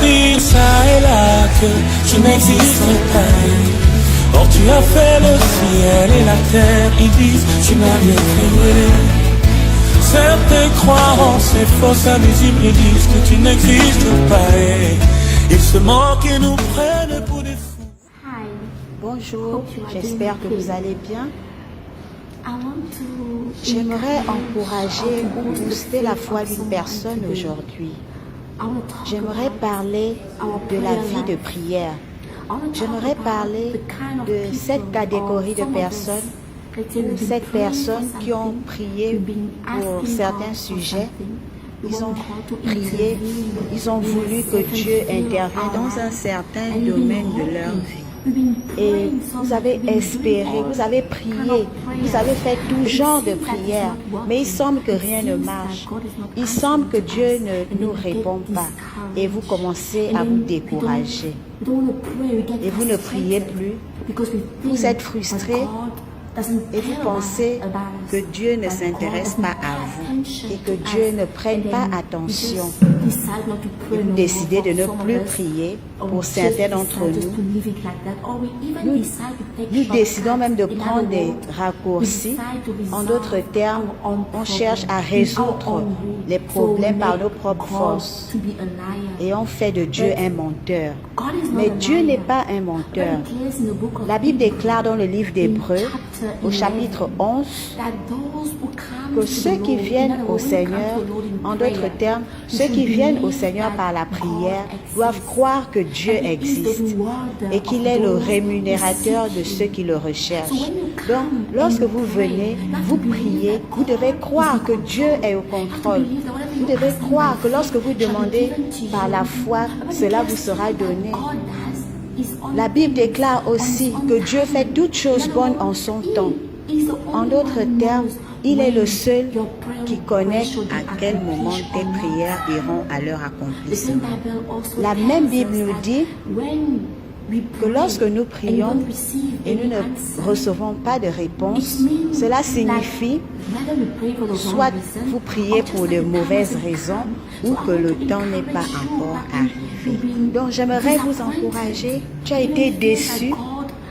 dire ça et là que tu n'existes pas. Or tu as fait le ciel et la terre, ils disent tu m'as bien créé. Certaines croyances et fausses invisibles, ils disent que tu n'existes pas. Ils se moquent et nous prennent pour des fous. Bonjour, j'espère que vous allez bien. J'aimerais encourager ou booster la foi d'une personne aujourd'hui. J'aimerais parler de la vie de prière. J'aimerais parler de cette catégorie de personnes, cette personne qui ont prié pour certains sujets. Ils ont prié, ils ont voulu que Dieu intervienne dans un certain domaine de leur vie. Et vous avez espéré, vous avez prié, vous avez fait tout genre de prières, mais il semble que rien ne marche. Il semble que Dieu ne nous répond pas et vous commencez à vous décourager. Et vous ne priez plus, vous êtes frustré et vous pensez que Dieu ne s'intéresse pas à vous et que Dieu ne prenne pas attention. Et vous décidez de ne plus prier pour certains d'entre nous. Nous décidons même de prendre des raccourcis. En d'autres termes, on cherche à résoudre les problèmes par nos propres forces. Et on fait de Dieu un menteur. Mais Dieu n'est pas un menteur. La Bible déclare dans le livre d'Hébreux, au chapitre 11, que ceux qui viennent au Seigneur, en d'autres termes, ceux qui viennent au Seigneur par la prière, doivent croire que Dieu existe et qu'il est le rémunérateur de ceux qui le recherchent. Donc, lorsque vous venez, vous priez, vous devez croire que Dieu est au contrôle. Vous devez croire que lorsque vous demandez par la foi, cela vous sera donné. La Bible déclare aussi que Dieu fait toutes choses bonnes en son temps. En d'autres termes, il est le seul qui connaît à quel moment tes prières iront à leur accomplissement. La même Bible nous dit que lorsque nous prions et nous ne recevons pas de réponse, cela signifie soit vous priez pour de mauvaises raisons ou que le temps n'est pas encore arrivé. Donc j'aimerais vous encourager. Tu as été déçu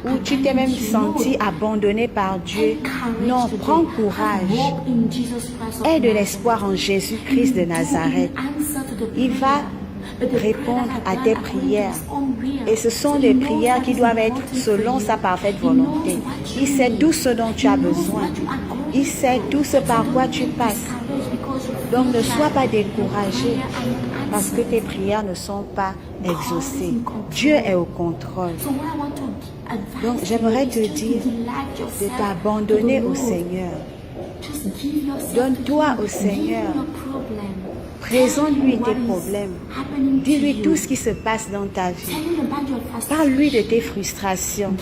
ou tu t'es même senti abandonné par Dieu. Non, prends courage. Aie de l'espoir en Jésus-Christ de Nazareth. Il va répondre à tes prières. Et ce sont des prières qui doivent être selon sa parfaite volonté. Il sait tout ce dont tu as besoin. Il sait tout ce par quoi tu passes. Donc ne sois pas découragé parce que tes prières ne sont pas exaucées. Dieu est au contrôle. Donc j'aimerais te dire de t'abandonner au Seigneur. Donne-toi au Seigneur. Présente-lui tes problèmes. Dis-lui tout ce qui se passe dans ta vie. Parle-lui de tes frustrations.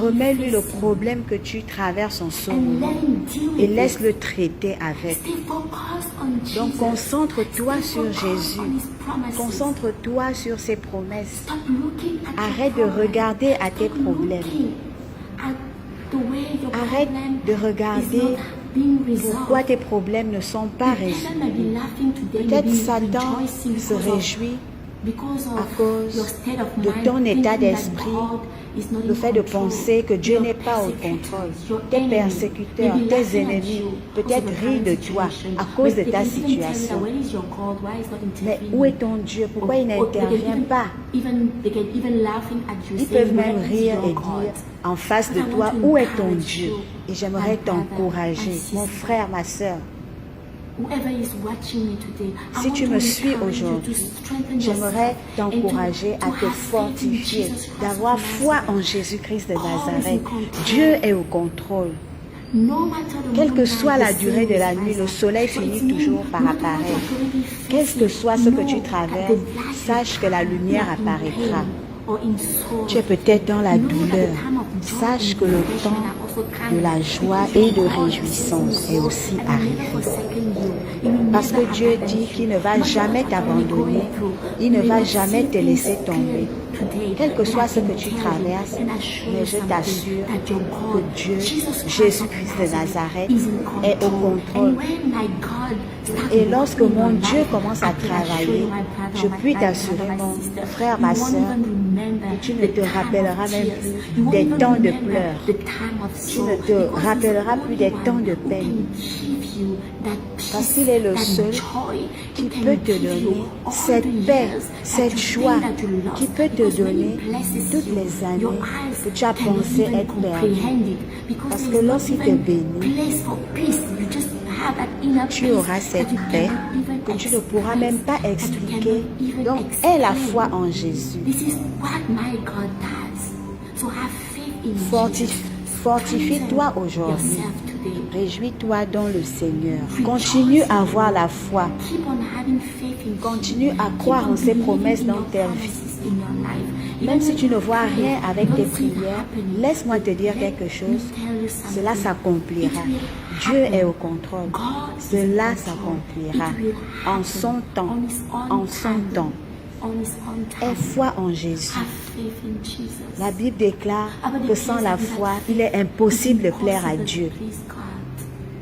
Remets-lui le problème que tu traverses en ce moment et laisse-le traiter avec. Donc concentre-toi sur Jésus. Concentre-toi sur ses promesses. Arrête de regarder à tes problèmes. Arrête de regarder pourquoi tes problèmes ne sont pas résolus. Peut-être Satan se réjouit à cause de ton état d'esprit, le fait de penser que Dieu n'est pas au contrôle. Tes persécuteurs, tes ennemis, peut-être rient de toi à cause de ta situation. Mais où est ton Dieu? Pourquoi il n'intervient pas? Ils peuvent même rire et dire en face de toi, où est ton Dieu? Et j'aimerais t'encourager, mon frère, ma soeur. Si tu me suis aujourd'hui, j'aimerais t'encourager à te fortifier, d'avoir foi en Jésus-Christ de Nazareth. Dieu est au contrôle. Quelle que soit la durée de la nuit, le soleil finit toujours par apparaître. Quel que soit ce que tu traverses, sache que la lumière apparaîtra. Tu es peut-être dans la douleur. Sache que le temps de la joie et de réjouissance est aussi arrivé. Parce que Dieu dit qu'il ne va jamais t'abandonner, il ne va jamais te laisser tomber. Quel que soit ce que tu traverses, mais je t'assure que Dieu, Jésus-Christ de Nazareth, est au contrôle. Et lorsque mon Dieu commence à travailler, je puis t'assurer, mon frère, ma soeur, que tu ne te rappelleras même plus des temps de pleurs. Tu ne te rappelleras plus des temps de peine. Parce qu'il est le seul qui peut te donner cette paix, cette joie, qui peut te donner toutes les années que tu as pensé être perdues. Parce que lorsqu'il te bénit, tu auras cette paix que tu ne pourras même pas expliquer. Donc, aie la foi en Jésus. Fortifie-toi aujourd'hui. Réjouis-toi dans le Seigneur. Continue à avoir la foi. Continue à croire en ses promesses dans ta vie. Même si tu ne vois rien avec tes prières, laisse-moi te dire quelque chose. Cela s'accomplira. Dieu est au contrôle. Cela s'accomplira en son temps. En son temps. Aie foi en Jésus. La Bible déclare que sans la foi, il est impossible de plaire à Dieu.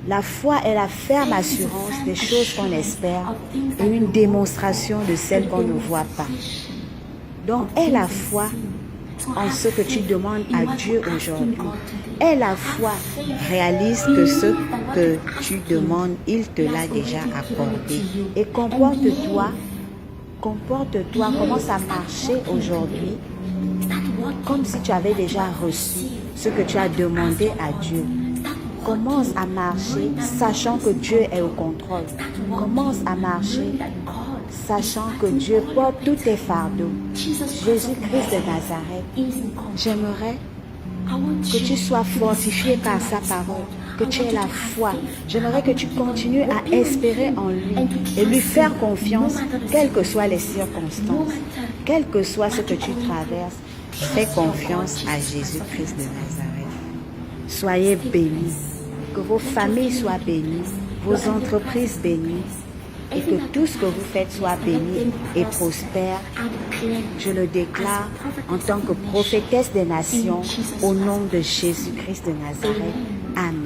La foi est la ferme assurance des choses qu'on espère et une démonstration de celles qu'on ne voit pas. Donc, aie la foi en ce que tu demandes à Dieu aujourd'hui. Aie la foi, réalise que ce que tu demandes, il te l'a déjà accordé. Et comporte-toi, commence à marcher aujourd'hui comme si tu avais déjà reçu ce que tu as demandé à Dieu. Commence à marcher sachant que Dieu est au contrôle. Commence à marcher sachant que Dieu porte tous tes fardeaux. Jésus-Christ de Nazareth, j'aimerais que tu sois fortifié par sa parole, que tu aies la foi. J'aimerais que tu continues à espérer en lui et lui faire confiance, quelles que soient les circonstances, quel que soit ce que tu traverses. Fais confiance à Jésus-Christ de Nazareth. Soyez bénis, que vos familles soient bénies, vos entreprises bénies, et que tout ce que vous faites soit béni et prospère. Je le déclare en tant que prophétesse des nations au nom de Jésus-Christ de Nazareth. Amen.